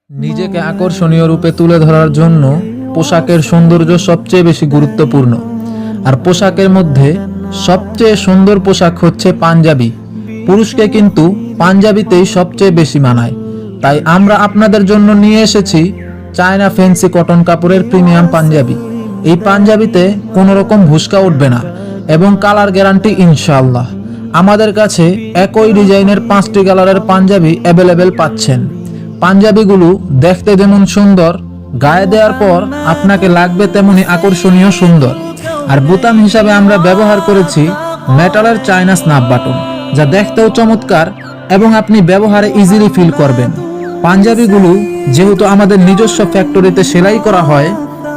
নিজেকে আকর্ষণীয় রূপে তুলে ধরার জন্য পোশাকের সৌন্দর্য সবচেয়ে বেশি গুরুত্বপূর্ণ। আর পোশাকের মধ্যে সবচেয়ে সুন্দর পোশাক হচ্ছে পাঞ্জাবি। পুরুষকে কিন্তু পাঞ্জাবিতেই সবচেয়ে বেশি মানায়। তাই আমরা আপনাদের জন্য নিয়ে এসেছি চায়না ফ্যান্সি কটন কাপড়ের প্রিমিয়াম পাঞ্জাবি। এই পাঞ্জাবিতে কোনো রকম ভুসকা উঠবে না এবং কালার গ্যারান্টি ইনশাআল্লাহ। আমাদের কাছে একই ডিজাইনের 5টি কালারের পাঞ্জাবি অ্যাভেলেবেল পাচ্ছেন। পাঞ্জাবিগুলো দেখতে যেমন সুন্দর, গায়ে দেওয়ার পর আপনাকে লাগবে তেমনি আকর্ষণীয় সুন্দর। আর বোতাম হিসাবে আমরা ব্যবহার করেছি মেটালের চায়না স্ন্যাপ বাটন, যা দেখতেও চমৎকার এবং আপনি ব্যবহারে ইজিলি ফিল করবেন। পাঞ্জাবিগুলো যেহেতু আমাদের নিজস্ব ফ্যাক্টরিতে সেলাই করা হয়,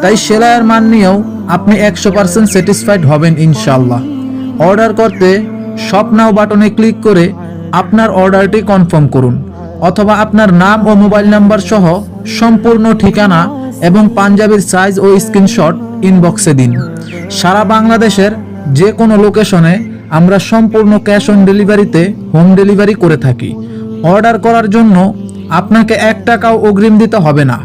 তাই সেলাইয়ের মান নিয়েও আপনি 100% স্যাটিসফাইড হবেন ইনশাআল্লাহ। অর্ডার করতে শপ নাও বাটনে ক্লিক করে আপনার অর্ডারটি কনফার্ম করুন, অথবা আপনার নাম ও মোবাইল নাম্বার সহ সম্পূর্ণ ঠিকানা এবং পাঞ্জাবির সাইজ ও স্ক্রিনশট ইনবক্সে দিন। সারা বাংলাদেশের যে কোনো লোকেশনে আমরা সম্পূর্ণ ক্যাশ অন ডেলিভারিতে হোম ডেলিভারি করে থাকি। অর্ডার করার জন্য আপনাকে 1 টাকাও অগ্রিম দিতে হবে না।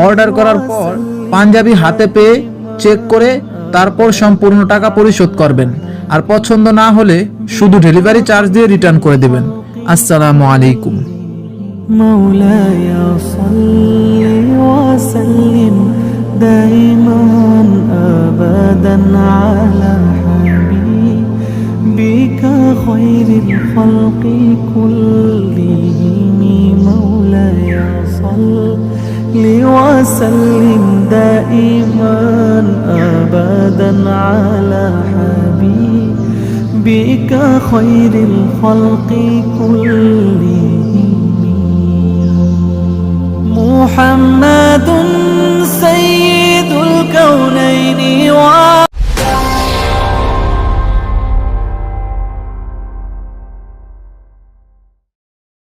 অর্ডার করার পর পাঞ্জাবি হাতে পেয়ে চেক করে তারপর সম্পূর্ণ টাকা পরিশোধ করবেন। আর পছন্দ না হলে শুধু ডেলিভারি চার্জ দিয়ে রিটার্ন করে দেবেন। আসসালামু আলাইকুম। مولاي صل وسلم دائما أبدا على حبيبك خير الخلق كلهم. مولاي صل وسلم دائما أبدا على حبيبك خير الخلق كلهم. محمد